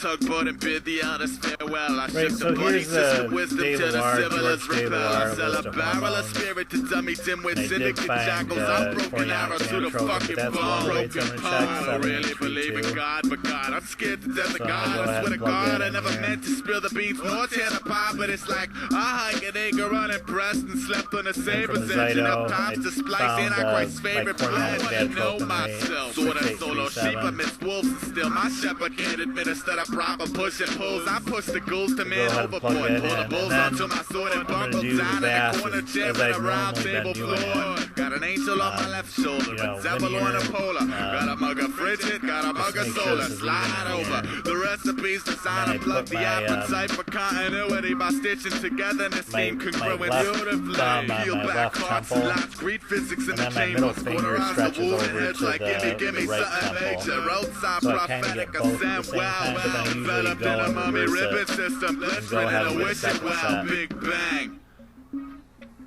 tugboat and bid the elders farewell. I Right, shift so the bunny here's system wisdom De to the Loire, civilized George De repel. Loire, I sell list a of barrel of hormones. spirit to dummy dim with I did syndicate find shackles. I'm broken chlorinated arrows to the anatropin, fucking but that's one bone. rate I'm gonna check, I don't really believe in 7832. God, but God, I'm scared to death of So I'm God. gonna go I ahead swear to and plug God, that I in never here. meant to spill the beans nor tear the pie, but it's like I hike an acre unimpressed and slept on a And from saber's the edge and Zyto, up tops I to splice found Antichrist's my favorite chlorinated plan. I know anatropin myself. rate, Sort of solo sheep 6837. amidst wolves and still my shepherd can't administer the proper push and pulls. I push the ghouls to man ahead and plug overboard. that Pull the in, bulls and onto my sword and I'm gonna buckle do the down in the bath corner as chair with I've a round normally been table doing floor. it. Got an angel on my left shoulder, you know, a devil on a linear, polar. Got a mug of frigid, got a mug of make sure solar. this is Slide even over. here. The recipe's designed And to then I plug put the my, appetite for continuity by stitching togetherness my seem congruent left beautifully. thumb on Peel my back left hearts, temple, lots, greet physics in and the then my chamber. middle finger Quarterize stretches the woven over heads to like gimme, the gimme right something temple. nature. Roadside So I kinda prophetic get both at the ascent. same Wow, time, but then wow. usually Enveloped go in a and mummy reverse ribbon it system. and Let's go run ahead in a with a wishing second well. set. Big bang.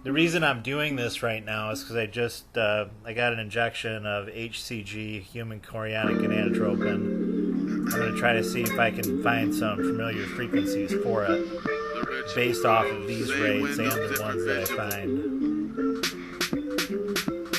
The reason I'm doing this right now is because I just I got an injection of HCG, human chorionic gonadotropin. I'm going to try to see if I can find some familiar frequencies for it based off of these rates and the ones that I find.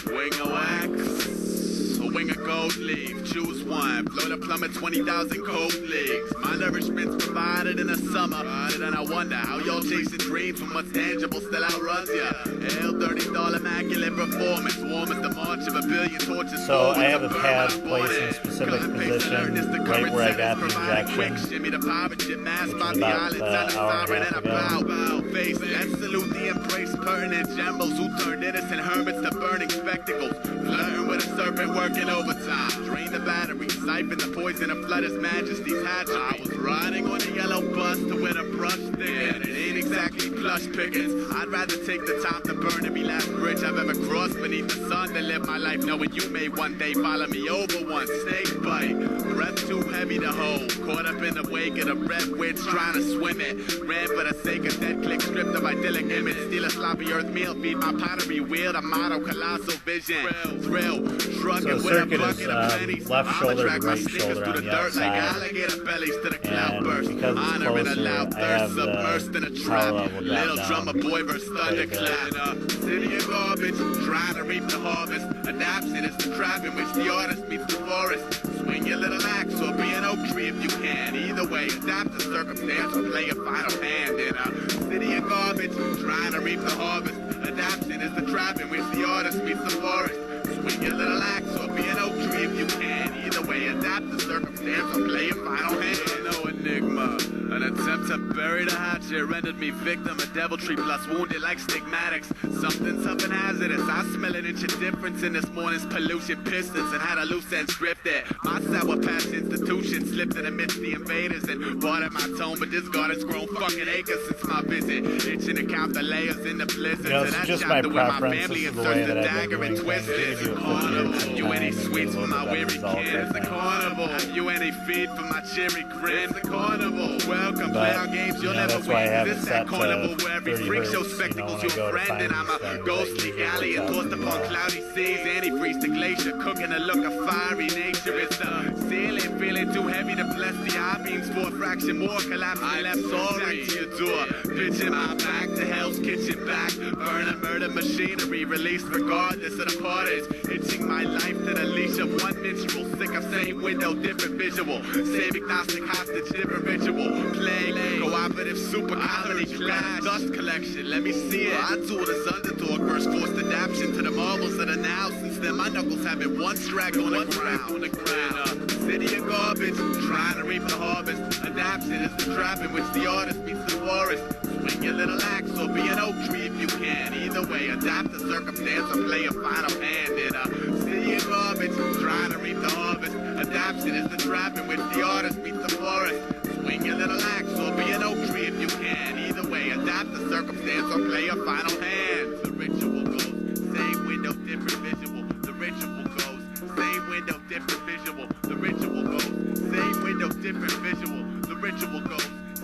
Wing a wax, a wing of gold leaf. Choose one. Float a plummet 20,000 cold leagues. My nourishment's provided in the summer. And I wonder how y'all chasing dreams when what's tangible still outruns ya. $30 immaculate performance. Warm as the march of a billion torches. So I have the pad placed in a specific position right where I got the injection, which is about hour and a half ago. Face absolutely embrace pertinent generals who turned innocent hermits to burning spectacles. Flirting with a serpent working overtime. Drain the battery, siphon the poison and flood his majesty's hatchery. I was riding on a yellow bus to where the brush thick. It ain't exactly plush pickings. I'd rather take the time to burn every last bridge I've ever crossed beneath the sun than live my life knowing you may one day follow me over one snake bite. Breath too heavy to hold. Caught up in the wake of the red witch trying to swim it. Ran for the sake of dead click stripped of idyllic image. Steal a sloppy earth meal, feed my pottery wheel. A motto, colossal vision. Thrill, shrug So it the with a circuit bucket is of pennies. left I'ma shoulder drag to my right sneakers shoulder through on the the dirt like outside. alligator bellies to the And cloudburst. because it's Honor in a closer, loud I thirst, have the submersed in a power trap. level drop Little down drummer boy versus quite a bit. thunderclap. City of garbage, trying to reap the harvest. Adaption is the trap in which the artist meets the forest. Swing your little axe or be an oak tree if you can. Either way, adapt to circumstance or play a final hand in a city of garbage, trying to reap the harvest. Adaption is the trap in which the artist meets the forest. Swing your little axe or be an oak tree if you can. Either way, adapt to circumstance or play a final hand. No enigma. An attempt to bury the hatchet rendered me victim of deviltry plus wounded like stigmatics. Something hazardous. I smell an inch of difference in this morning's pollution pistons and had a loose end stripped it. My sour patch institution slipped in amidst the invaders and brought at my tone, but this garden's grown fucking acres since my visit. Itching to count the layers in the blizzards. You know, and it's that just my chapter where my preference. family This is the way inserts the that I've dagger been and doing twists things. it. Maybe Carnival. with Have you any time, sweets maybe a for my little bit weary better kids? result, The I think. carnival. Have you any feed for my cheery grin? The carnival. Welcome, play But, our games, you'll you know, never that's why I win. have This it that set to carnival where every 30 freak show hertz, spectacles you know, your when I go to friend, and find I'm these a things, ghostly I galley usually tossed tell upon people. cloudy seas. Antifreeze the glacier, cooking a look of fiery nature. It's the ceiling feeling too heavy to bless the I-beams for a fraction more. Collapsing left sorry to your door. Pitching my back to Hell's Kitchen back. Burning murder machinery released regardless of the parties. Itching my life to the leash of one minstrel. Sick of same window, different visual. Same agnostic hostage, different ritual. Play, cooperative super comedy clash. Dust collection, let me see it. I tool this underdog, first forced adaptation to the marvels of the now. Since then, my knuckles have been one strag on the ground. City of garbage, trying to reap the harvest. Adaptation is the trap in which the artist meets the forest. Swing your little axe or be an oak tree if you can. Either way, adapt to circumstance or play a final hand in a city of garbage, trying to reap the harvest. Adaptation is the trap in which the artist meets the forest. Swing your little axe or be an oak tree if you can. Either way, adapt to circumstance or play a final hand. The ritual goes, same window, different visual. The ritual goes, same window, different visual. The ritual goes, same window, different visual. The ritual goes,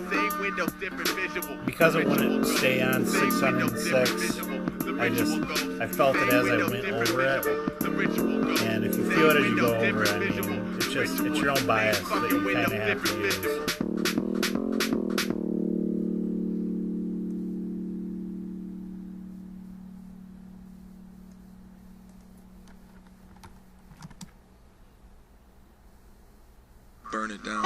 same window, different visual. Because it wouldn't stay on 606, I felt it as I went over it. And if you feel it as you go over it, I mean, it's just, it's your own bias that you kind of have to use. Burn it down.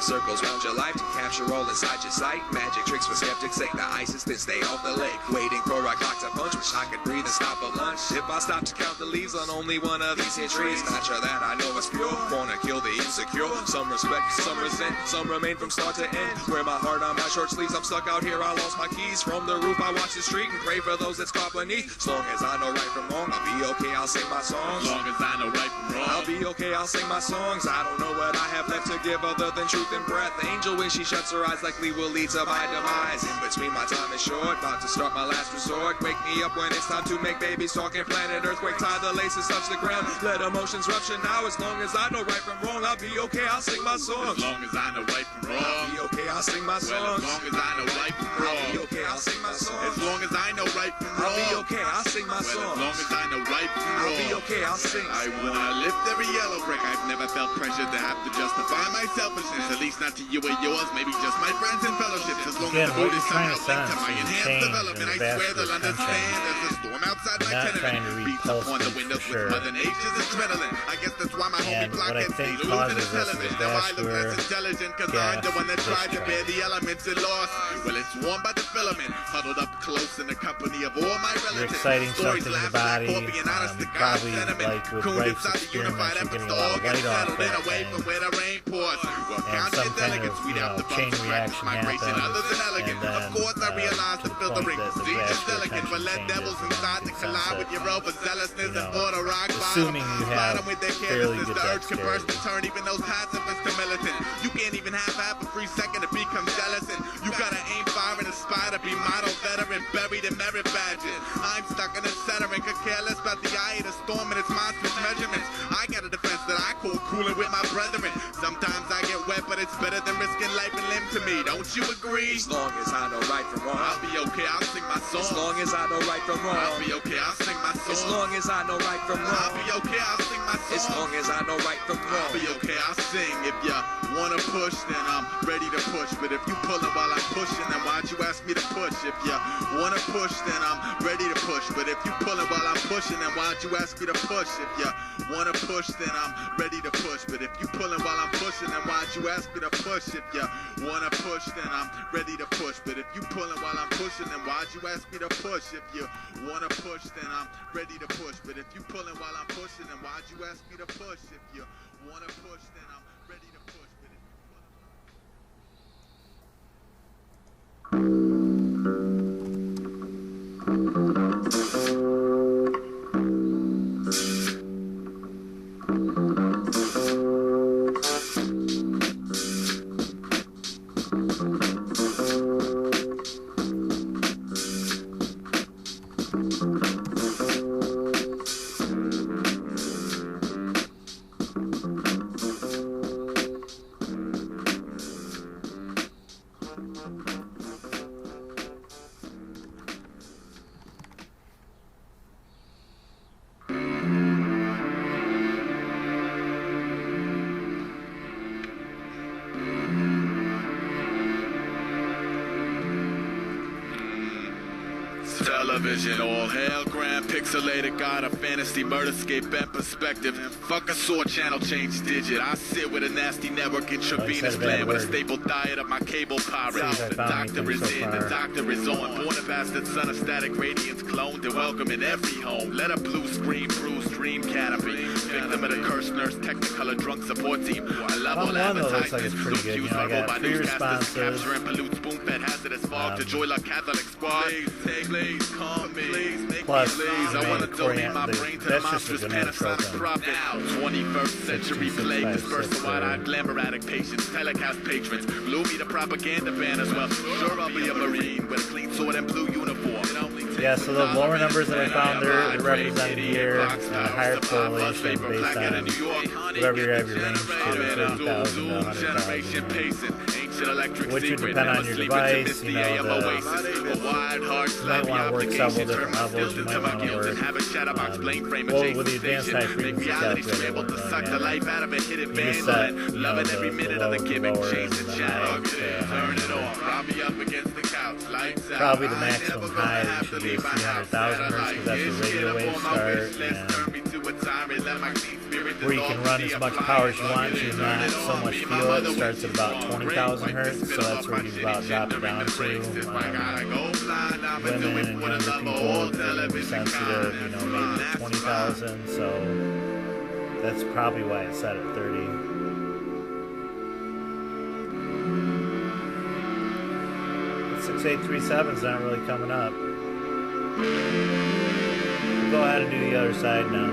Circles round your life to capture all inside your sight. Magic tricks for skeptics, say the ice is thin, stay off the lake. Waiting for a clock to punch, wish I could breathe and stop a lunch. If I stop to count the leaves on only one of these here trees, not sure that I know it's pure. Wanna kill the insecure. Some respect, some resent, some remain from start to end. Wear my heart on my short sleeves, I'm stuck out here, I lost my keys. From the roof I watch the street and pray for those that's caught beneath. As long as I know right from wrong, I'll be okay, I'll sing my songs. As long as I know right from wrong, I'll be okay, I'll sing my songs. I don't know what I have left to give other than truth and breath. The angel when she shuts her eyes likely will lead to my demise. In between my time is short, about to start my last resort. Wake me up when it's time to make babies talking planet earthquake. Tie the laces, touch the ground, let emotions rupture now. As long as I know right from wrong, I'll be okay, I'll sing my songs. as long as I know right from wrong, I'll be okay, I'll sing my well, songs. as long as I know right from I'll wrong, be okay, I'll sing my songs. as long as I know right from I'll be wrong, okay, I'll sing my well, as long songs. as I know right from I'll wrong, be okay, I'll sing. I wanna lift every yellow brick. I've never felt pressure to have to justify my selfishness, at least not to you or yours, maybe just my friends and fellowships. As long Again, as the what mood is you're trying somehow to linked to my sense is enhanced change development, I in swear vascular they'll understand. There's a storm outside my Not trying to tenement, read beats pulse upon the beats windows for with sure. Mother Nature's adrenaline. I guess that's why my homie And what I blockheads think see losing his causes this is element. Now I look vascular less intelligent cause I'm the one that tried to discharge. bear the elements and lost. Well, it's warmed by the filament, huddled up close in the company of all my relatives. You're exciting Stories something in the laughing like body. coffee and honest to God Probably sentiment. like with Cooned Rife's inside the unified experiments, you're efforts getting to a lot all of get light off settled in that away thing. from where the rain pours. Well, And count some your kind delegates, of, we'd have to chain bust reaction migration, happens, others than elegant. and Of then, course, I realize to the the filtering point that the procedure is vascular delicate, but let tension devils changes, inside and to you collide sense with it. your overzealousness You and know, border rock assuming bottom. you have Bottom with their fairly carelessness, good the urge can burst dexterity. and turn even those pacifists to militant. You can't even have a free second to become jealous, and you gotta aim fire and aspire to be model veteran, buried in merit badges. I'm stuck in a center and could care less about the eye of the storm and its monstrous measurements. I got a defense that I call cooling with my brethren. Sometimes I get wet, but it's better than risking life and limb to me. Don't you agree? As long as I know right from wrong, I'll be okay, I'll sing my song. as long as I know right from I'll wrong, be okay, I'll sing my song. as long as I know right from I'll wrong, be okay, I'll sing my song. as long as I know right from I'll wrong. be okay, I'll sing. If you wanna push, then I'm ready to push. But if you pulling while I'm pushing, then why'd you ask me to push? If you wanna push, then I'm ready to push. But if you pulling while I'm pushing, then why'd you ask me to push? If you wanna push, then I'm ready to push. But if you pulling while I'm pushing, then why'd you ask me to push? If you wanna push, then I'm ready to push. But if you pulling while I'm pushing, then why'd you ask me to push? If you wanna push, then I'm ready to push. But if you pulling while I'm pushing, then why'd you ask me to push? If you wanna push, then I'm ready to push. But if you television, all hail, grand pixelated god of fantasy, murderscape and perspective. Fuck a saw channel, change digit. I sit with a nasty network intravenous plan with a staple diet of my cable pirate. The doctor is in, the doctor is on. Born a bastard son of static radiance, cloned and welcome in every home. Let a blue screen, bruised dream canopy. Victim of the cursed nurse, technicolor drunk support team. I love all One though looks like it's advertisements. pretty good. You know, I got 3 responses. Capture and pollute spoon-fed hazardous fog to joy like Catholic squad. Please, call me. Plus, I want to donate my the- brain to the that's just a monstrous gonadotropin. Panasonic profit. Now, 21st century 66, plague 5, dispersed the 6, wide-eyed glamour addict patients, telecast patrons, blew me the propaganda ban as well. Sure, I'll be a Marine with a clean sword and blue uniform. Yeah, so the lower numbers that I found are represented here, higher correlation based on whatever you have your range to, 30,000 to 100,000. which would depend on your device. You know, you might want to work several different levels. You might want to work well, with the advanced high frequency calculator. You just set, you know, the low to lower and the high to high. Probably the maximum high should be 300,000 hertz because that's where radio waves start, and where you can run as much power as you want to, not so much feel it. It starts at about 20,000 hertz, so that's where you about drop it down to. Women and younger people are sensitive, you know, maybe 20,000, so that's probably why it's set at 30. 6837's not really coming up. We'll go ahead and do the other side now.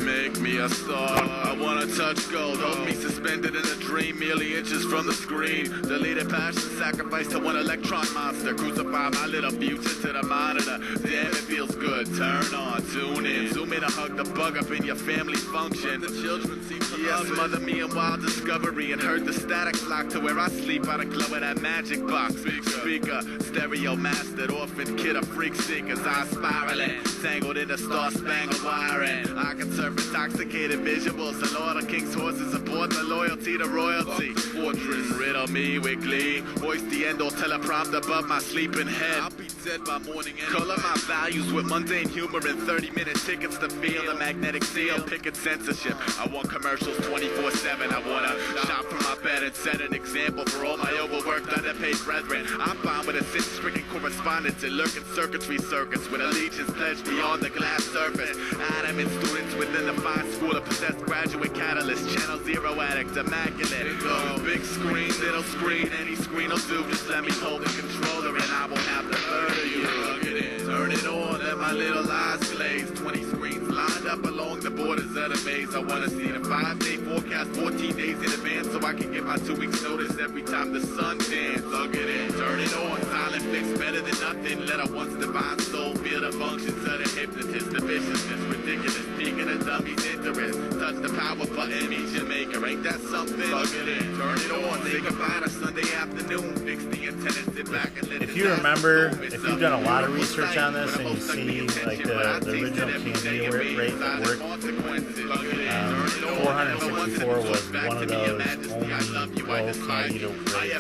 Make me a star. I wanna touch gold. Hold me suspended in a dream, merely inches from the screen. Deleted passion, sacrifice to one electron monster. Crucify my little future to the monitor. Damn, it feels good. Turn on, tune in. Zoom in to hug the bug up in your family function. The children seem to smother me in wild discovery and heard the static flock to where I sleep by the glow of that magic box. Speaker, stereo mastered, orphan kid of freak seekers. I spiraling, tangled in the star-spangled wiring. I can surf intoxicated visuals. The Lord of King's horses aboard the loyalty to royalty. Fortress, riddle me with glee. Voice the end or teleprompter above my sleeping head. I'll be dead by morning end. Color my values with mundane humor and 30-minute tickets to feel the magnetic seal. Picket censorship. I want commercials 24/7. I wanna shop from my bed and set an example for all my overworked, underpaid brethren. I'm fine with a sin-stricken correspondence and lurking circuitry circuits with allegiance pledged beyond the glass surface. Adamant students within the fine school of possessed graduate catalyst. Channel zero addicts, immaculate. Go big screen, little screen, any screen will do. Just let me hold the controller and I won't have to murder you. Plug it in, turn it on, let my little eyes glaze. 20 screens lined up along the borders of the maze. I wanna see the 5-day forecast 14 days in advance so I can get my 2 weeks notice every time the sun dance. Plug it in, turn it on, silent fix better than nothing. Let a once divine soul feel the functions of the hypnotist. The viciousness, ridiculous, peak of the dummy's interest. Touch the power button, meet your maker, ain't that something? Plug it in, turn it on, say goodbye to Sunday afternoon. Fix the antenna, sit back and let if you remember, if you've done a lot of research on this and you see like the original KMD rate that worked, 464 was one of those only low KMD rates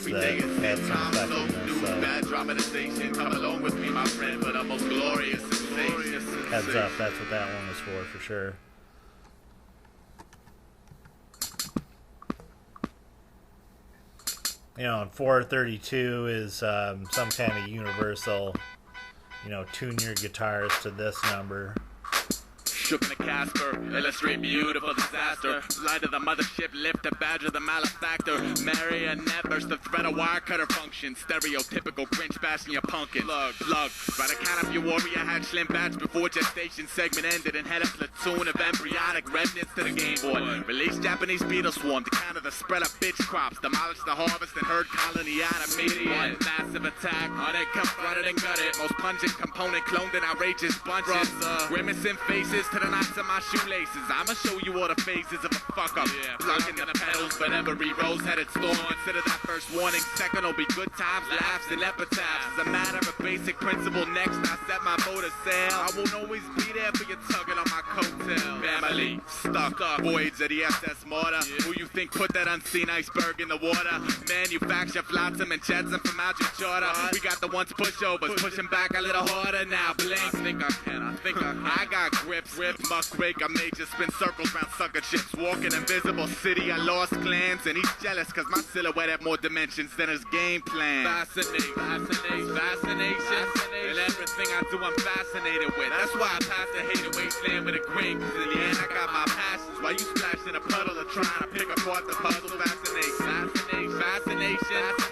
that had some effectiveness. So come along with me, my friend, but a most glorious heads up, that's what that one was for sure. You know, and 432 is some kind of universal, you know, tune your guitars to this number. Shook in a Casper, illustrate beautiful disaster. Light of the mothership, lift a badge of the malefactor. Marionette burst the thread of wire cutter function. Stereotypical Grinch bashing your pumpkin. Plug. By the count of your warrior had slim batch before gestation segment ended and had a platoon of embryonic remnants to the game board. Released Japanese beetle swarm to counter the spread of bitch crops. Demolished the harvest and herd colony animated. One massive attack, on it confronted and gutted. Most pungent component cloned in outrageous bunches. Grimacing faces to the knots of my shoelaces. I'ma show you all the phases of a fuck up. Plugging in the pedals, but every rose-headed storm. Consider that first warning. Second will be good times, laughs, and epitaphs. As a matter of basic principle, next I set my boat to sail. I won't always be there for you tugging on my coattail. Family, stuck voids of the SS Mortar. Who you think put that unseen iceberg in the water? Manufacture flotsam and jetsam from out your charter. We got the ones pushovers, pushing back a little harder now. Blink, I think I can. I got grips. Muckrake, I made you spin circles round sucker chips. Walking invisible city, I lost clans. And he's jealous cause my silhouette had more dimensions than his game plan. Fascination. And everything I do I'm fascinated with. That's why I pass the hated wasteland with a grin. Cause in the end I got my passions. While you splash in a puddle of trying to pick apart the puzzle. Fascination.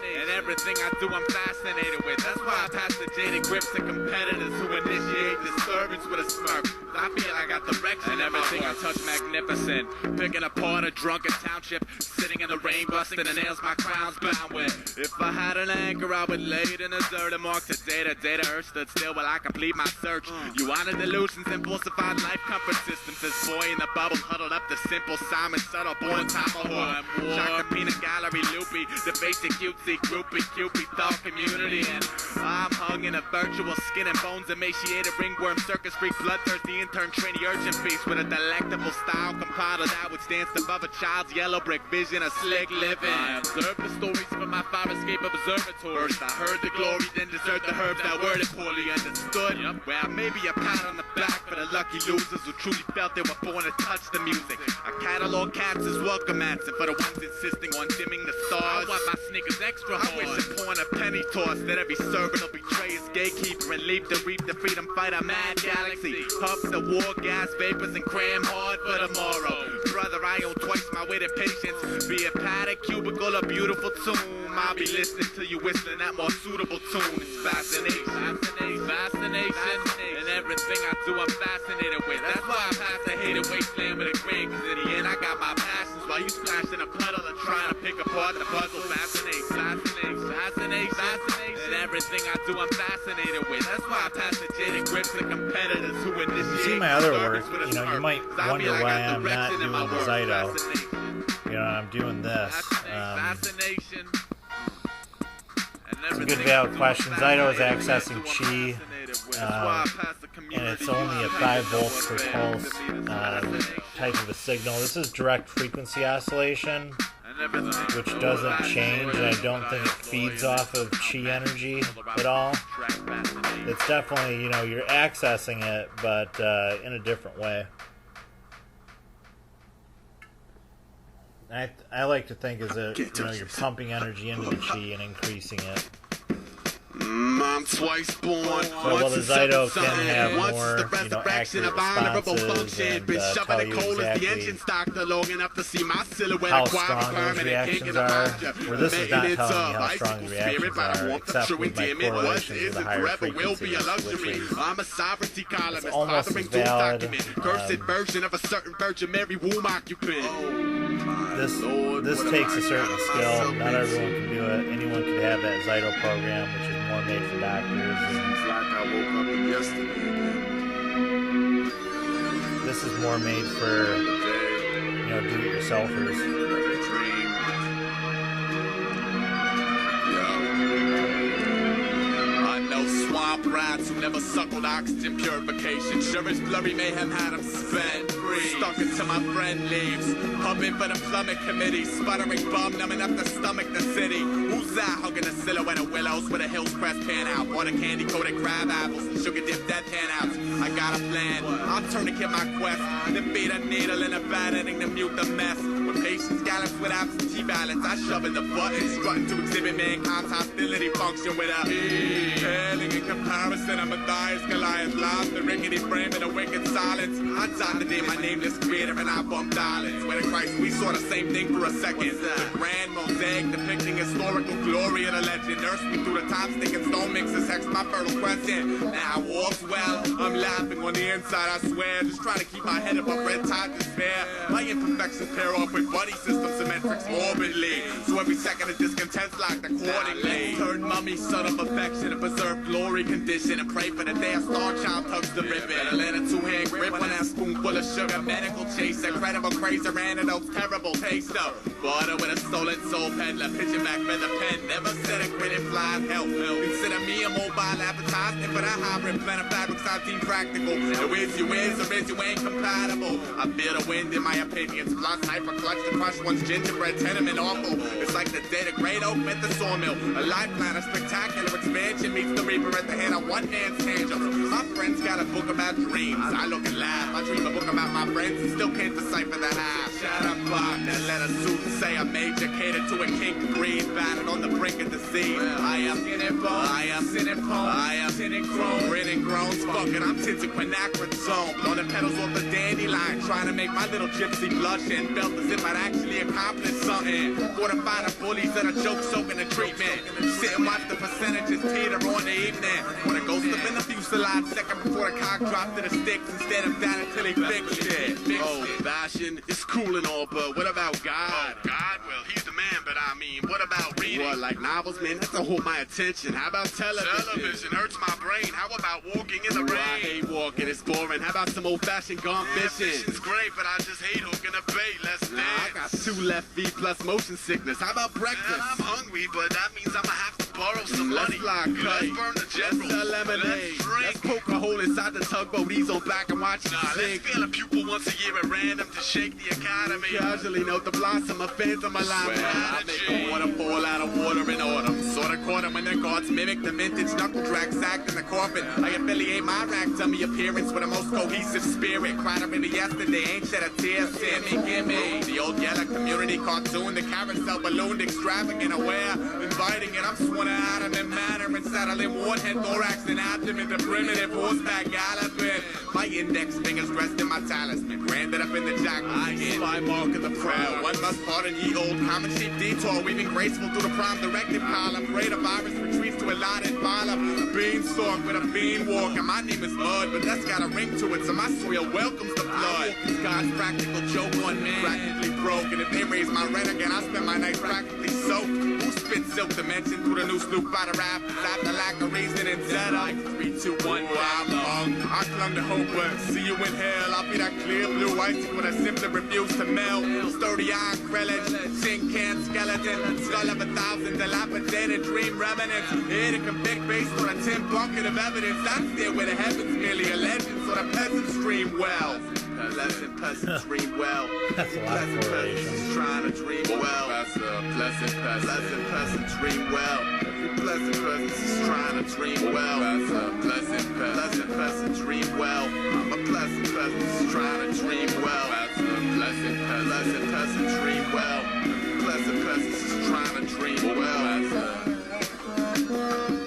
And everything I do I'm fascinated with. That's why I pass the jaded grips to competitors who initiate disturbance with a smirk. I feel I got direction. And everything I touch magnificent. Picking apart a drunken township, sitting in the rain, busting the nails my crown's bound with. If I had an anchor, I would lay it in a deserted mark to data. Earth stood still while I complete my search. You wanted delusions and falsified life comfort systems. This boy in the bubble huddled up the simple Simon subtle born tomahawk. Shock the peanut gallery loopy, the basic cutesy groupie Cupid thought community. And I'm hung in a virtual skin and bones emaciated ringworm circus freak bloodthirsty intern trainee urchin feast with a delectable style compiler that would stand above a child's yellow brick vision of slick living. I observed the stories from my fire escape observatory. First I heard the glory, then desert the herbs that worded poorly understood. Well, maybe a pat on the back for the lucky losers who truly felt they were born to touch the music. I catalog cats as welcome answer for the ones insisting on dimming the stars. I want my sneakers extra hard. I wish upon a penny toss that every servant will betray his gatekeeper and leap to reap the freedom fighter mad galaxy. Puff the war gas vapors and cram hard for tomorrow. Brother, I own twice my weight of patience. Be a padded cubicle, a beautiful tomb. I'll be listening to you whistling that more suitable tune. It's fascination, fascination, and everything I do I'm fascinated with. That's why I pass the hated wasteland with a grin. Cause in the end I got my passions while you splashing a puddle and trying to pick apart the puzzle. Fascination, and everything I do I'm fascinated with. That's why I pass the jaded grips to competitors who initiate. You see my other work, you know, you might wonder why I'm not doing the Zyto. You know, I'm doing this. It's a good valid question. Zyto is accessing chi, and it's only a 5 volts per pulse type of a signal. This is direct frequency oscillation, which doesn't change, and I don't think it feeds off of chi energy at all. It's definitely, you know, you're accessing it, but in a different way. I like to think is that, you know, you're pumping energy into the chi and increasing it. I'm twice born. So while the Zyto can have more, you know, accurate responses and tell you exactly long enough to see my silhouette how strong those reactions are, where this is not telling me how strong the reactions are, except with my correlations with the higher frequencies, which is I'm a sovereignty columnist, almost as fathering valid. cursed version of a certain Virgin Mary womb occupant. This takes a certain skill. Not everyone can do it. Anyone can have that Zyto program, which is more made for doctors. It's like I woke up yesterday again. This is more made for, you know, do-it-yourselfers. Dream. I know swamp rats who never suckled oxygen purification. Sure as blurry mayhem had them spent free. Stuck until my friend leaves. Pumping for the plummet committee. Sputtering bum, numbing up the stomach, the city. Who's that hugging the silhouette of willows with a hills press pan out? Water candy coated crab apples and sugar dipped death handouts. I got a plan. I'll tourniquet my quest. Then beat a needle in a vat, ending to mute the mess. With patience gallops with absentee balance, I shove in the buttons, strutting to exhibit mankind's hostility function with a paling in comparison. I'm Matthias Goliath, lost the rickety frame in a wicked silence. I tried to name my nameless creator and I bumped islands. Where in Christ we saw the same thing for a second. The grand mosaic depicting historical glory of the legend. Nursed me through the time sticking stone mixes, hex my fertile question. Now all's well, I'm laughing on the inside, I swear. Just trying to keep my head above red tide despair. My imperfections pair off with buddy system symmetrics orbitally. So every second of discontent's locked accordingly. Turn mummy, son of affection, and preserve glory condition. And pray for the day a star child tugs the ribbon. Better let a 2-hand grip on that spoonful of sugar. Medical chaser, credible crazer, antidotes, terrible taste of butter with a stolen soul peddler. Pitching back feather pen, never said a quit and fly help. Consider me a mobile advertisement for that hybrid plan of fabrics I deem practical. The whiz you is, or is you ain't compatible. I feel the wind in my opinions. Plus hyper clutch to crush one's gingerbread tenement awful. It's like the day the great oak met the sawmill. A life plan, a spectacular expansion meets the reaper at the head of one man's tangent. My friends got a book about dreams. I look and laugh. I dream a book about my friends and still can't decipher the half. Shut up, fuck. that letter suit and say I'm major, catered to a kink breed, battered on the brink of disease. I am sinning bone, I am sinning pone, I am sinning chrome, grinning grown, fucking, I'm tinted quinacridone, on the pedals off the dandelion, trying to make my little gypsy blush and felt as if I'd actually accomplished something. Fortify the bullies that are joke soaking the treatment. Sit and watch the percentages teeter on the evening. When a ghost up in the fuselage, second before the cock dropped to the sticks instead of down until he fixed it. Oh, fashion, it's cool and all, but what about God? Oh, God, well, he's the man, but I mean, what about reading? What, like novels, man? That's to hold my attention. How about television? Television hurts my brain. How about walking in the rain? I hate walking, it's boring. How about some old-fashioned gone fishing? Fishing's great, but I just hate hooking a bait. Let's dance. I got 2 left feet plus motion sickness. How about breakfast? Man, I'm hungry, but that means I'ma have to borrow some money. Let's burn the general. Let's lemonade. Let's poke a hole inside the tugboat. Ease on back and watch it sink. Let's feel a pupil once a year at random to shake the academy. Casually note the blossom of phantom alarm. I make a waterfall out of water in autumn. Sorta caught him when their guards mimic the vintage knuckle drag sacked in the coffin. I affiliate my rack tummy appearance with the most cohesive spirit. Cried up in the yesterday, ain't shed a tear. Sammy, gimme the old yellow community cartoon. The carousel ballooned, extravagant, aware, inviting it. I'm sworn out of their manner and saddling warhead, thorax, and abdomen. The primitive horseback galloping. My index fingers dressed in my talisman. Branded up in the jacket. I get my mark of the proud. One must pardon ye old common sheep detour. Weaving graceful through the prime directive column. Greater virus retreats to a allotted column. Beanstalk with a bean walk. And my name is Mud, but that's got a ring to it. So my soil welcomes the blood. God's practical joke on man. Practically broke. And if they raise my rent again, I spend my nights practically soaked. Who spit silk dimension through the new Snoop by the rap? After lack of reason and setup. 3, 2, 1, I'm hung. I clung to hope, but see you in hell. I'll be that clear blue icicle that simply refuse to melt. Sturdy iron krillage, tin can skeleton, skull of 1,000 dilapidated dream remnants. Here to convict based on a tin bucket of evidence. That's there where the heavens merely a legend, so the peasants dream well. Pleasant peasants dream well. Pleasant peasants trying to dream well. Pleasant peasants dream well. Pleasant peasants is trying to dream well. Pleasant peasants dream well. I'm a pleasant peasant trying to dream well. Pleasant peasants dream well. Pleasant peasants is trying to dream well.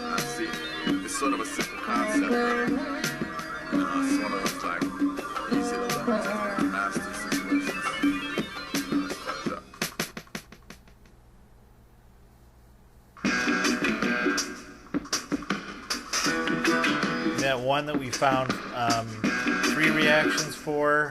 I see. It's sort of a simple concept. It's one of those like easy to master situations. That one that we found 3 reactions for,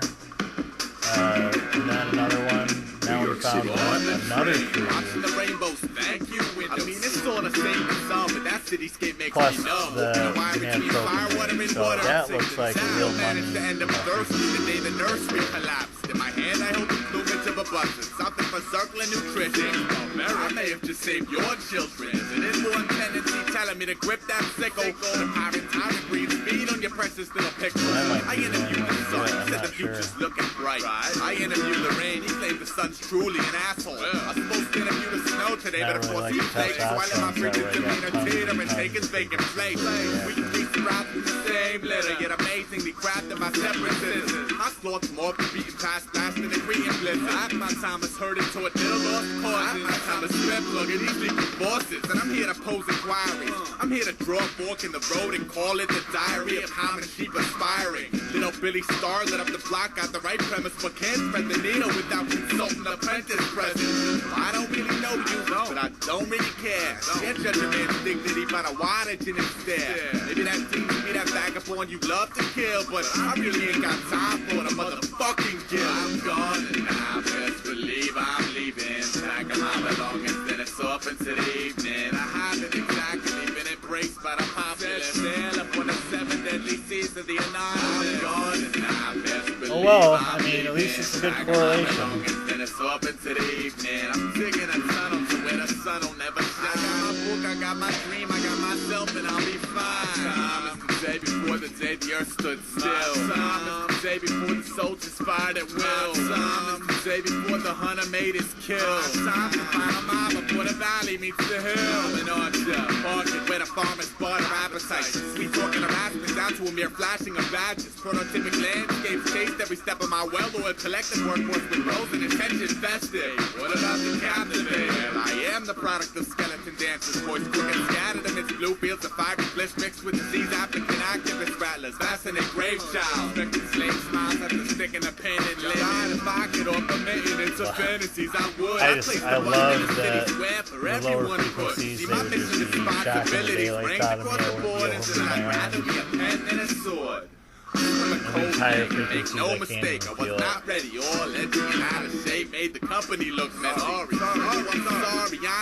and then another one. Now we found another 3. Watching the rainbows, thank you. I mean, it's all the same as some, but that cityscape makes Plus me numb. the Mantropian. So that looks like a real money. Managed to end up thirsty the day the nursery collapsed. In my hand, I hold the plumage of a button, something for circling nutrition. I may have just saved your children. It is one tendency telling me to grip that sickle. The pirate tyrant breathes speed on your precious little pickle. I interviewed the sun, he said the future's looking bright. I interviewed the rain, he claimed the sun's truly an asshole. I was supposed to interview the snow today, but of course he's fake. So I let my frigid demeanor teeter and take his vacant place. We can be surrounded with the same litter, yet amazingly crafted by separate citizens. I thoughts more for beating past blasting and greeting blizzards. Half my time is hurting to a little lost cause. Half my time is spent plugging these leaky bosses. And I'm here to pose inquiries. I'm here to draw a fork in the road and call it the diary of common sheep aspiring. Little Billy Star lit up the block, got the right premise, but can't spread the needle without consulting the apprentice present. I don't really know you, but I don't really care. Can't judge a man's dignity by the wattage in his stare. Maybe that seems to be that vagabond you love to kill, but I really ain't got time for the motherfucking guilt. I'm gone and I best believe I'm leaving. Packing my belongings, then it's off into the evening. I haven't exactly been embraced by the populace. Sail up on the 7 deadly seas of the anonymous. I'm gone and I best believe Oh well, I mean, at least it's a good correlation. Then it's off into the evening. I'm digging a tunnel to where the sun will never shine. I got my book, I got my dream, I got myself, and I'll be fine. Time is the day before the day the earth stood still. Time is the day before the soldiers fired at will. Time is the day before the hunter made his kill. Time to find a mile before the valley meets the hill. An orchard, market where the farmers barter appetites. Sweet talking harassment down to a mere flashing of badges. Prototypic landscapes chased every step of my well-oiled collective workforce with roles and attention vested. What about the captivate? Well, I am the product of skeleton dancers, voice quick and scattered amidst blue fields of fiery bliss mixed with disease applicant activist rattlers. Fascinating grave child, expecting slave smiles after sticking a pin in lid. If I could offer maintenance of fantasies, I would. I love the lower frequencies. They would just be shocking the daylights out of me. I wouldn't be able to move my arms. Make no mistake, I was not ready. All edgy and out of shape made the company look messy. Sorry,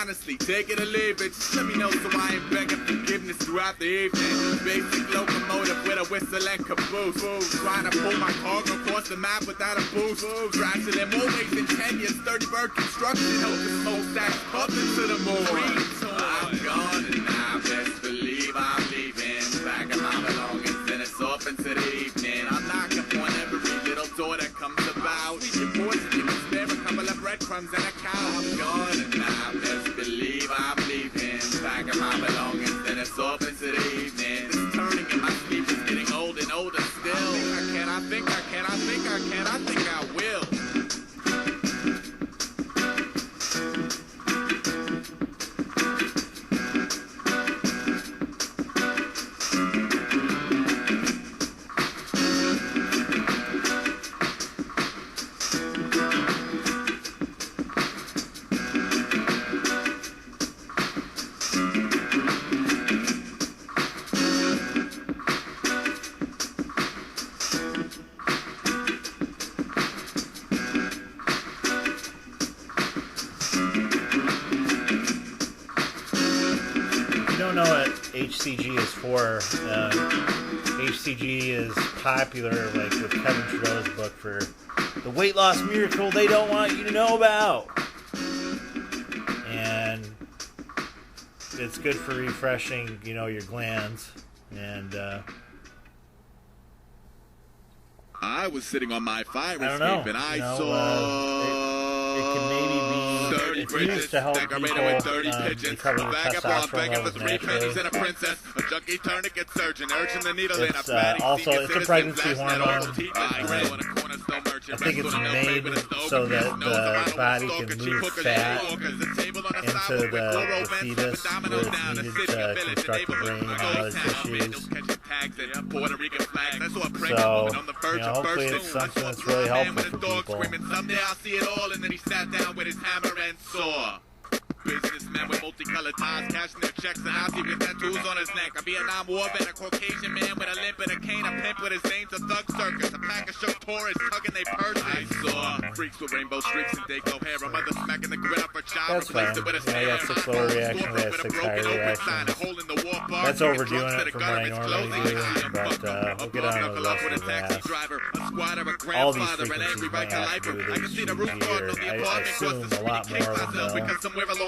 honestly, take it or leave it. Just let me know so I ain't begging forgiveness throughout the evening. Basic locomotive with a whistle and caboose. Trying to pull my cargo across the map without a boost. Crashing in more ways than 10 years, 30 bird construction. Hope the smoke stacks up into the moon. I'm gone and now best believe I'm leaving. Back in my belongings and it's off into the evening. I'm knocking on every little door that comes about. Your fortune, you can spare a couple of breadcrumbs and a cow. I'm gone and now best believe I'm leaving. Back in my belongings and it's off into the evening. This turning in my sleep is getting old and older still. I think I will. HCG is for. HCG is popular, like with Kevin Trudeau's book, for the weight loss miracle they don't want you to know about. And it's good for refreshing, your glands. And I was sitting on my fire escape and I saw it can maybe be. It's used to help people recover their testosterone levels naturally. It's also it's a pregnancy hormone. I think it's made so that the body can move fat into the fetus where it's needed to construct the brain and all other tissues. So, hopefully it's something that's really helpful for people. Someday I'll see it all, and then he sat down with his hammer and saw. Businessman with multicolored ties, cashing their checks and Nazi with tattoos on his neck. A Vietnam War vet, a Caucasian man with a limp and a cane, a pimp with his name's a thug circus, a pack of shook tourists tugging their purses. I saw freaks with rainbow streaks and Daco hair, a mother smacking the grit up her child, replaced it with a stare. I got 6 lower reactions, I got 6 higher reactions. That's overdoing it from what I normally do, but we'll get on to the rest of the ass. All these frequencies might have to do with HCG, I assume a lot more of them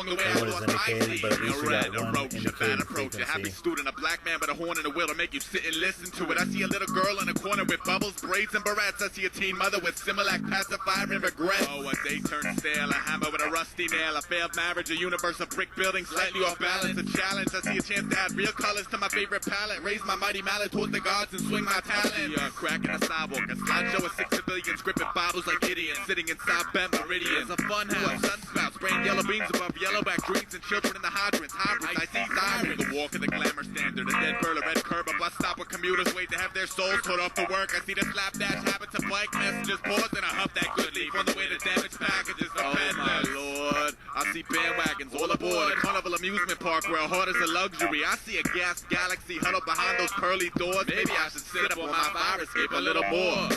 what is indicated, but at least we got one indicated frequency. Happy student, a black man with a horn and a wheel to make you sit and listen to it. I see a little girl in a corner with bubbles, braids, and barrettes. I see a teen mother with Similac pacifier and regret. Oh, a day turned stale, a hammer with a rusty nail, a failed marriage, a universe of brick building, slightly off balance, a challenge. I see a chance to add real colors to my favorite palette, raise my mighty mallet towards the gods and swing my talent. Crack in a sidewalk, a slideshow of 6 civilians, gripping bottles like Gideon, sitting inside bent meridians. A fun house, sunspouts, spraying yellow beans above yellowback greens and children in the hydrants. Hybrids, I see sirens. The walk of the glamour standard, a dead bird, a red curb, a bus stop where commuters wait to have their souls put off for work. I see the slapdash habits of bike messengers pause and I huff that good leaf on the way to damaged packages. Oh my lord, I see bandwagons all aboard a carnival amusement park where a heart is a luxury. I see a gas galaxy huddled behind those pearly doors. Maybe I should sit up on my fire escape a little more.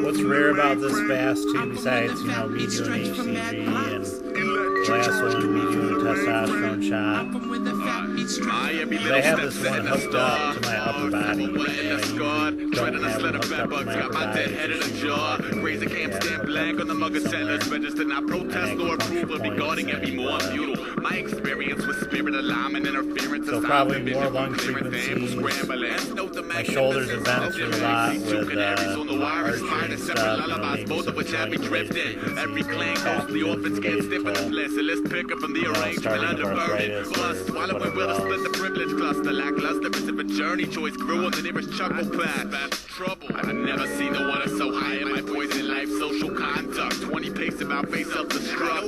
What's rare about this fast too, besides, you know, me doing HCG and the last one, me doing a testosterone shot, I have this one hooked up to my upper body, and I usually don't have one hooked up to my upper body. Crazy can't stand blank on the mug of settlers registered, not protest nor approval regarding every more futile. My experience with spirit alignment interference. So probably more lung frequencies. My shoulders have been through a lot with archery and stuff, you know, maybe some joint related every clan frequencies goes the orphans can't step in the blessed. Let's pick up from the arrangement under burden. Plus, while we will split the privilege cluster, lackluster is a journey choice grew on the nearest chuckle path. Trouble. I've never seen no one so high in my poison life, social conduct. 20 pace about face self-destruct.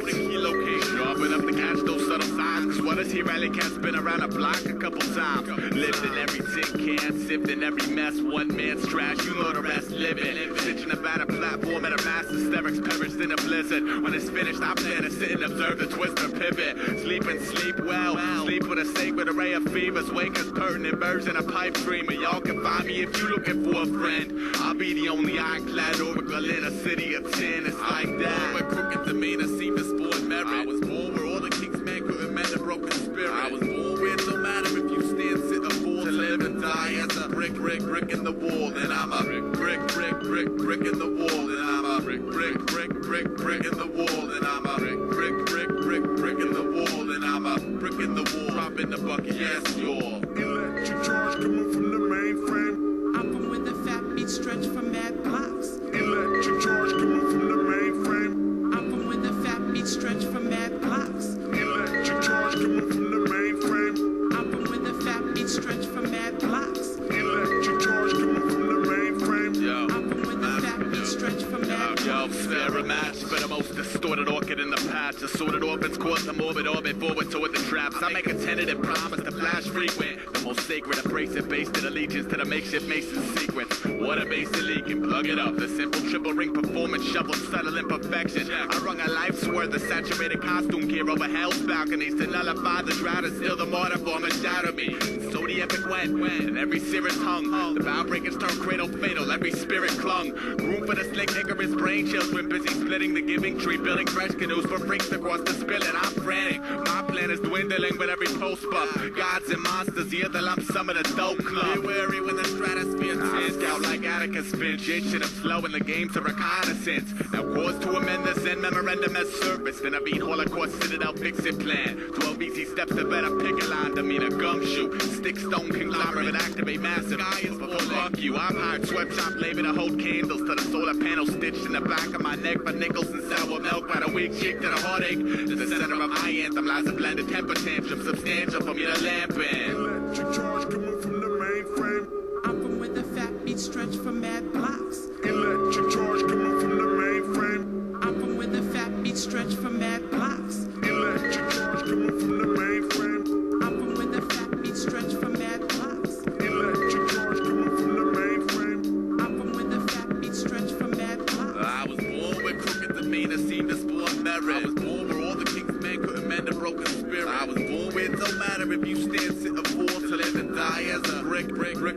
Dropping up to catch those subtle signs. Cause what is here, alley cats been around a block a couple times. Lived in every tin can, sipped in every mess. One man's trash, you know the rest living. Stitching about a platform at a mass hysterics perished in a blizzard. When it's finished, I plan to sit and observe the twist or pivot. Sleep and sleep well. Sleep with a sacred array of fevers. Wake as pertinent version of pipe dreamer. Y'all can find me if you looking for a friend. I'll be the only ironclad oracle in a city of 10. It's like that. With crooked demeanor, seem to sport merit. I was born where all the king's men couldn't mend a broken spirit. I was born where it don't matter if you stand, sit, or fall. To live and die as a brick in the wall. And I'm a brick in the wall. And I'm a brick in the wall. And I'm a brick in the wall. And I'm a brick in the wall. Drop in the bucket, yes, you're electric charge coming from the mainframe. I'm from where the fat beats stretch for mad blocks. Electric charge coming from the mainframe. I'm from where the fat beats stretch for mad blocks. Electric charge coming from the mainframe. I'm from where the fat beats stretch for mad blocks. Electric charge coming from the mainframe. I'm from where the fat beats stretch for mad blocks. Yo, spare a match for the most distorted orchid in the patch. Assorted orbits cause the morbid orbit forward toward the traps. I make a tentative promise to flash frequent. The most sacred, abrasive, based in allegiance to the makeshift mason sequence. Water basin leaking, plug it up. The simple triple ring performance, shovel subtle imperfection. I wrung a life's worth of saturated costume gear over hell's balconies to nullify the drought and still the mortar form and shadow me. So the epic went, and every cirrus hung. The bow breakers turned cradle fatal, every spirit clung. Room for the slick Icarus brain chills when busy splitting the giving tree, building fresh canoes for freaks across the spilling. I'm frantic, my plan is dwindling with every post buff. Gods and monsters, hear the lump sum of the dope club. Be wary when the stratosphere tends. Scout like Atticus Finch, itching and slow in the game to reconnaissance. Now cause to amend the Zen memorandum as service. Then I beat Holocaust Citadel fix-it plan. 12 easy steps to better pick a line, demeanor gumshoe. Stick stone conglomerate, activate massive. But fuck you, I'm hired sweatshop labor to hold candles to the solar panel stitched in the back of my neck for nickels and sour milk by the weak chick to the heartache. The center of my anthem lies a blended temper tantrum, substantial for me to lamp in. Electric charge coming from the mainframe. I'm from where the fat beats stretch for mad blocks. Electric charge coming from the mainframe. I'm from where the fat beats stretch for mad blocks. Electric charge coming from the mainframe. I'm from where the fat beats stretch for mad blocks. Electric charge coming from the mainframe. I'm from where the fat beats stretch for mad blocks. I was born with crooked demeanor, seemed to sport merit. I was born where all the king's men couldn't mend a broken spirit. I was born where it don't matter if you stand, sit, or fall. To live and die as a brick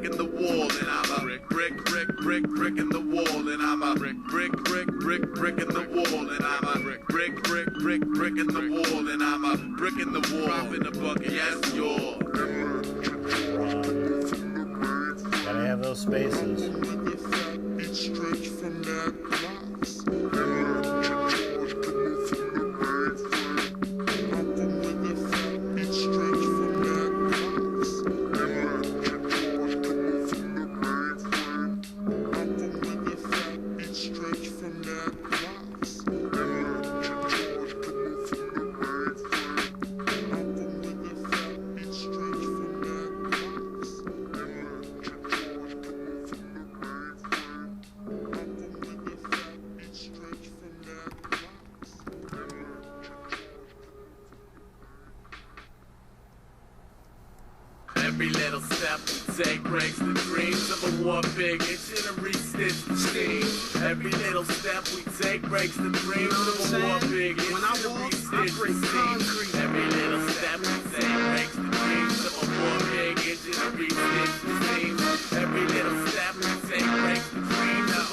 in the wall. And I'm a brick in the wall. And I'm a brick in the wall. And I'm a brick in the wall. And I'm a brick in the wall. Drop in the bucket, yes, you're. Gotta have those spaces. Stretch from that blocks. Every little step we take breaks the dreams of a war big itching to re-stitch the steam. Every little step we take breaks the dreams of a war big itching to re-stitch the steam. Every little step we take breaks the dreams of a war big itching to re-stitch the steam. Every little step we take breaks the dreams of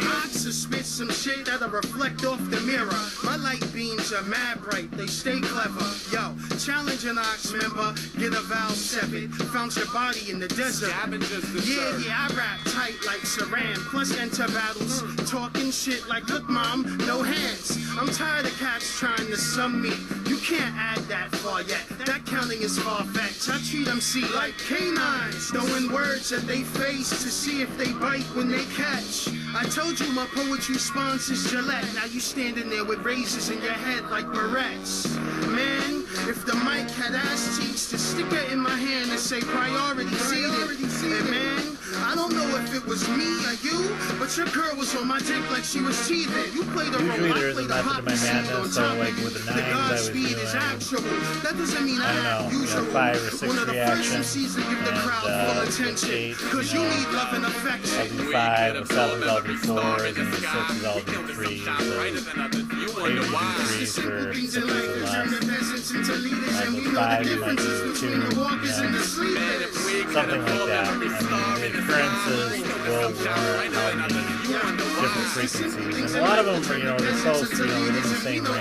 I suspect some shit that'll reflect off the mirror. My light beams are mad bright, they stay clever. Yo, challenge an ox member, get a vowel severed. Found your body in the desert. Yeah, I rap tight like Saran. Plus enter battles, talking shit like, look mom, no hands. I'm tired of cats trying to sum me. You can't add that far yet. That counting is far-fetched. I treat MC like canines, throwing words at they face to see if they bite when they catch. I told you my poetry sponsors Gillette. Now you standing there with razors in your head like barrettes. Man, if the mic had ass cheeks, to stick it in my hand and say priority seated. And man, I don't know if it was me or you, but your girl was on my dick like she was teething. You played a role, I played a pop scene on top of it. The Godspeed is actual. That doesn't mean I have usual. 5 or 6 one of the first reactions, MCs to give the crowd full attention. Cause you need love and affection. I'll do 5, the 7s I'll do 4s, and the 6s I'll do 3s. Maybe do 3s for 6s and less. The 5 you might do 2, you know, something like that. I mean, the occurrences will warrant how many different frequencies. And a lot of them are, you know, they're close, you know, within the same range.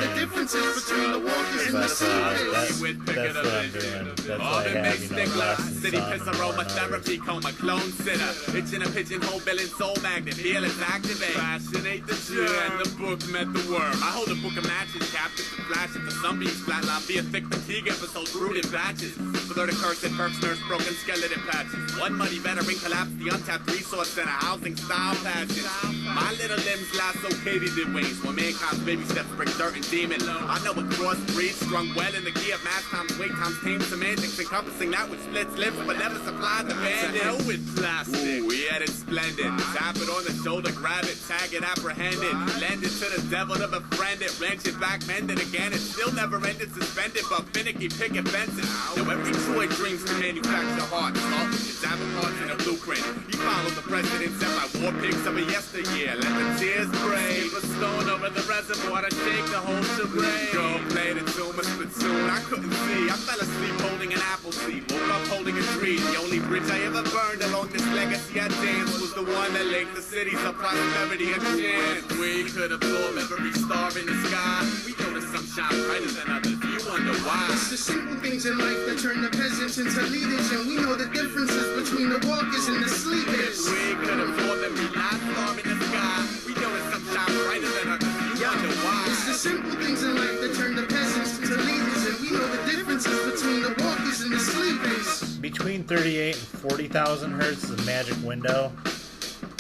But that's what I'm doing. That's why I have, you know, less than some aromatherapy, coma clone sitter. Itching a pigeonhole, billing soul magnet, feel it activate. Fascinate the germ, and the book met the worm. I hold a book of matches, captive to flash into sunbeams, flatline via thick fatigue episodes, brewed in batches. Further to curse and perks, nurse, broken skeleton patches. One muddy veteran collapsed the untapped resource center, housing style passions. My little limbs lasso katy-did wings, when mankind's baby steps break dirt and demon. I know a crossbreed strung well in the key of mass times weight times tame semantics, encompassing that which splits lips but never supplied the bandit. Hell with plastic, we had it splendid. Tap it on the shoulder, grab it, tag it, apprehend it. Lend it to the devil to befriend it, wrench it back, mend it again. It still never ended, suspended, but finicky picket fences. Now every Troy dreams to manufacture hearts, start with its parts in a blueprint. He followed the precedent set by war pigs of a yesteryear. Let the tears spray, a stone over the reservoir to shake the whole charade. Go play the tune, a spittoon, I couldn't see. I fell asleep holding an apple seed, woke up holding a tree. The only bridge I ever burned along this legacy I danced was the one that linked the cities of prosperity and chance. We could absorb every star in the sky. We know that some shine brighter than others. You wonder why? It's the simple things in life that turn the peasants into leaders, and we know the differences between the walkers and the sleepers. We could absorb every last star in the sky. We know that some shine brighter than others. You wonder why? It's the simple things in life that turn the peasants into leaders, and we know the differences between the walkers and the sleepers. Between 38 and 40,000 hertz is the magic window.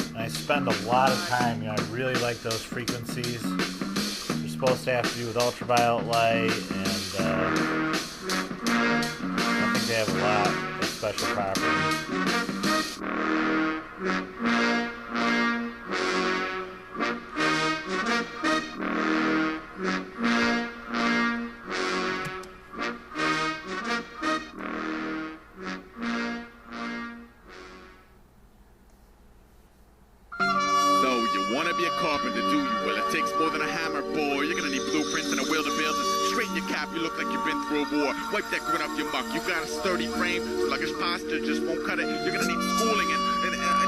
And I spend a lot of time, you know, I really like those frequencies. They're supposed to have to do with ultraviolet light, and I think they have a lot of special properties. Carpenter, do you? Well, it takes more than a hammer, boy. You're gonna need blueprints and a will to build it. Straighten your cap, you look like you've been through a war. Wipe that grin off your muck. You got a sturdy frame, sluggish posture just won't cut it. You're gonna need schooling and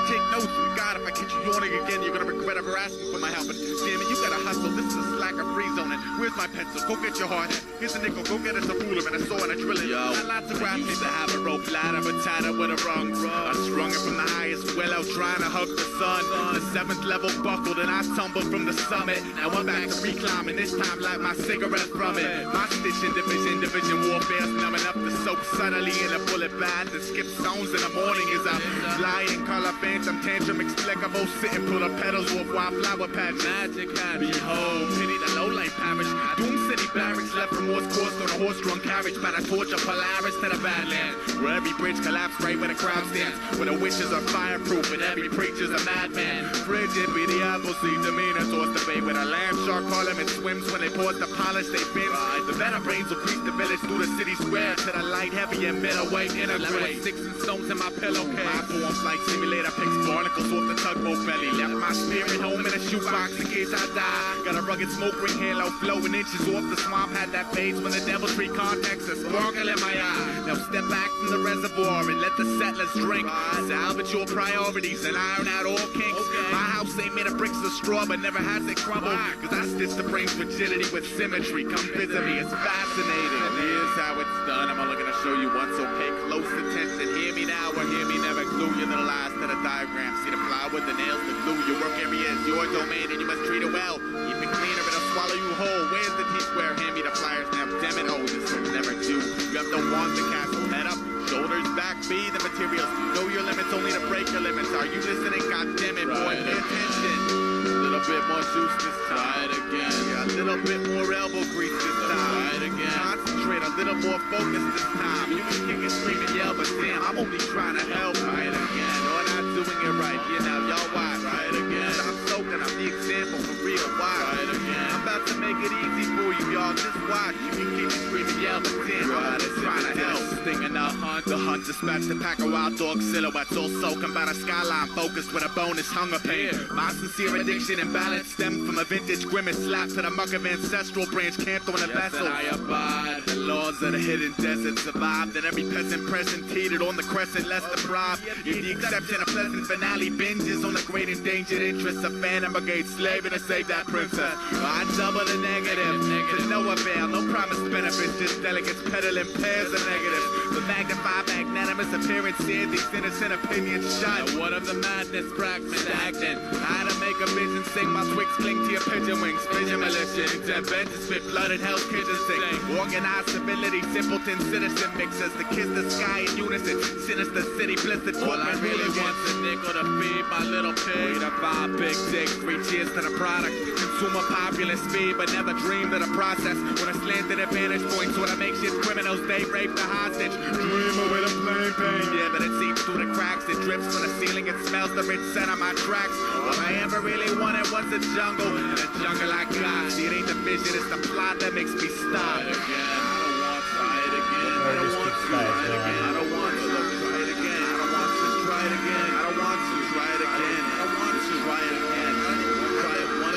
take notes. And God, if I catch you yawning again, you're gonna regret ever asking for my help. And damn it, you gotta hustle. This is a slacker free zone. And where's my pencil? Go get your hard hat. Here's a nickel. Go get us a ruler and a saw and a driller. Yo, got lots of rap. Used to have a rope ladder, but tied up with a rung. I strung it from the highest willow, trying to hug the sun. The 7th level buckled and I tumbled from the summit. Now I'm back to reclimbing, this time like my cigarette from it. My stitch in division warfare's numbing up the soak subtly in a bullet bath and skip stones in the morning as I fly in color phantom tantrum explicable, sit and pull the petals off wildflower patch. Magic hat, behold, pity the low light parish. Doom City barracks left remorse coursed on a horse-drawn carriage by the torch of Polaris to the Badlands, where every bridge collapsed right where the crowd stands, where the witches are fireproof and every preacher's a madman. Frigid be the apple seed demeanor towards the bay where the land shark parliament swims when they pause to polish they fins. The venom brains will crease the village through the city square to the light heavy and middleweight integrate. 6 and stones in my pillowcase. My forms like simulator picks barnacles off the tugboat. smoke belly. Left my spirit home in a shoebox in case I die. Got a rugged smoke ring halo flowing inches off the swamp. Had that phase when the devil tree contacts a sparkle in my eye. Now step back from the reservoir and let the settlers drink. Salvage your priorities and iron out all kinks. My house ain't made of bricks of straw, but never has it crumbled. Cause I stitch the brain's rigidity with symmetry. Come visit me, it's fascinating. And here's how it's done. I'm only gonna show you once, so pay close attention. Hear me now or hear me never. Glue your little eyes to the diagram. See the plywood, the nails, the glue. Your work area is your domain and you must treat it well. Keep it clean or it'll swallow you whole. Where's the T-square? Hand me the pliers now. Damn it, oh, this will never do. You have to want the castle. Head up, shoulders back, be the materials. Know your limits only to break your limits. Are you listening? God damn it, boy, pay attention. A little bit more juice this time. Try it again. Yeah, a little bit more elbow grease this time. Try it again. Concentrate, a little more focus this time. You can kick and scream and yell, but damn, I'm only trying to help. Try it again. No, I'm not doing it right. Yeah, now y'all watch. Try it again. Stop soaking, I'm the example for real. Why? Try it again. I'm about to make it easy for you, y'all. Just watch. You can kick and scream and yell, but damn, I'm just trying to help. Stinging the hunt. The hunt dispatch to pack a wild dog silhouettes. All soaking by the skyline, focused with a bonus hunger pain. My sincere addiction and balance stem from a vintage grimace slap to the muck of ancestral branch camped on a vessel. And I abide. The laws of the hidden desert survived, and every peasant present teetered on the crescent less deprived. If the exception of pleasant finale binges on the great endangered interests of Phantom Brigade slaving to save that princess. I double the negative to no avail, no promised benefits, just delegates peddling pairs of negatives. The magnify magnanimous appearance here, these innocent opinions shine. What of the madness, fragment acting? How to make a vision sing, my twigs cling to your pigeon wings. Vision malicious, dead bent to spit blood and hell's kitchen sink. Organized civility, simpleton citizen mixers to kiss the sky in unison. Sinister city, blistered. All I really want's a nickel to feed my little pig. 3 to 5 big dicks, 3 cheers to the product. Consumer populist speed, but never dreamed of the process. When I slanted advantage points, when I make shit criminals, they rape the hostage. Dream away the flame pain. Yeah, but it seeps through the cracks. It drips from the ceiling. It smells the rich scent of my tracks. All I ever really wanted was a jungle. And a jungle I got. See, it ain't the vision, it's the plot that makes me stop. Try it again. I don't want to try it again. I don't want to try it again. I don't want to try it again. I don't want to try it again. I don't want to try it again. I don't want to try it again. I don't want to try it one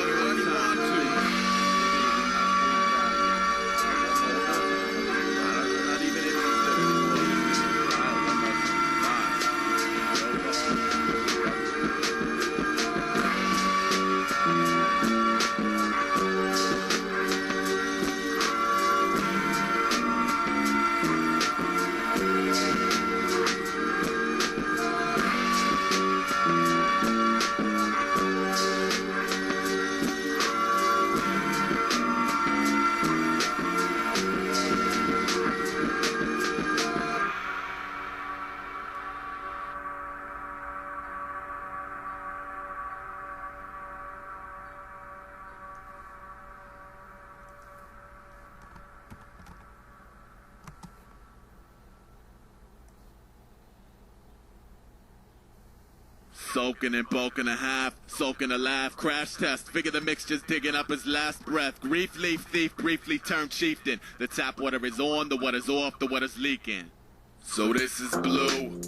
more time. Not even interested anymore. Try it one more time. Soaking and bulking a half, soaking a laugh, crash test, figure the mixture's digging up his last breath. Grief leaf thief briefly turned chieftain. The tap water is on, the water's off, the water's leaking. So this is blue.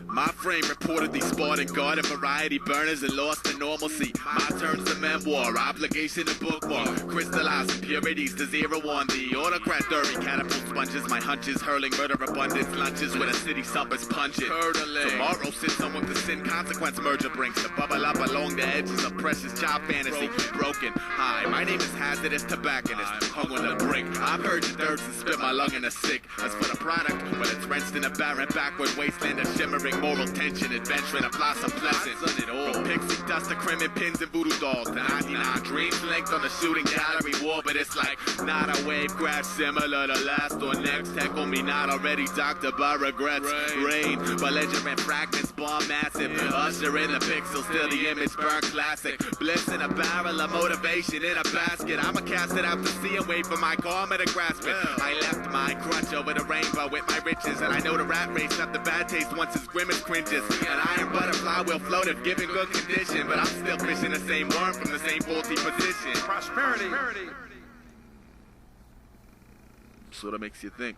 My frame reportedly Spartan guarded variety burners and lost to normalcy. My turn's to memoir, obligation to bookmark. Crystallizing purities to 0 on the autocrat dirty catapult sponges. My hunches hurling murder abundance lunches with a city summers pungent. Curdling. Tomorrow sits on with the sin consequence merger brings to bubble up along the edges of precious job fantasy. Broken. Hi, my name is hazardous tobacconist. Hung on the brink. I've heard the dirts and spit my lung in a sick. As for the product, well it's wrenched in a barren backward wasteland of shimmering moral tension, adventuring, a blossom pleasant. From pixie dust to crimin' pins and voodoo dolls to 99 dreams linked on the shooting gallery wall, but it's like not a wave crash similar to last or next. Heckle me not already doctored by regrets. Rain, belligerent fragments, bomb massive. Usher in the pixels, still the image burn classic. Bliss in a barrel of motivation in a basket. I'ma cast it out to sea and wait for my karma to grasp it. I left my crutch over the rainbow with my riches, and I know the rat race left the bad taste once his grimace cringes. An iron butterfly will float if given good condition, but I'm still fishing the same worm from the same faulty position. Prosperity. Sort of makes you think.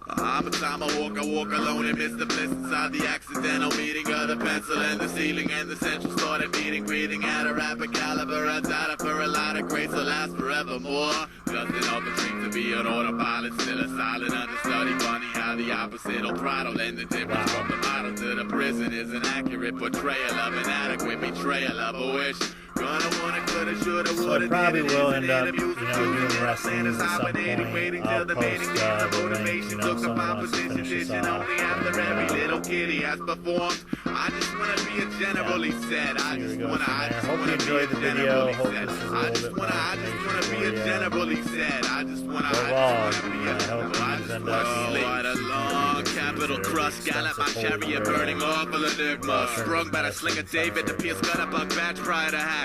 But time I walk alone and miss the bliss inside the accidental meeting of the pencil and the ceiling and the central started beating, breathing at a rapid caliber. I died for a lot of grace will last forevermore. Just another dream to be an autopilot, still a silent understudy. Funny how the opposite will throttle and the difference from the model to the prison is an accurate portrayal of inadequate betrayal of a wish. Gonna wanna, coulda, shoulda, So I woulda, probably did it, will isn't end up, it? you know, doing wrestling at some point. I'll post the link, you know, if someone wants to finish this off. After every little kitty has performed, I just wanna be a generally said. I just wanna, Hope you enjoyed the video. Hope this is a I little just bit more wanna be a generally said. I just wanna, overall, I hope you end up being right along, capital crust, gallop my chariot burning awful enigma. Sprung by the sling of David, the pierce cut up a batch prior to hack.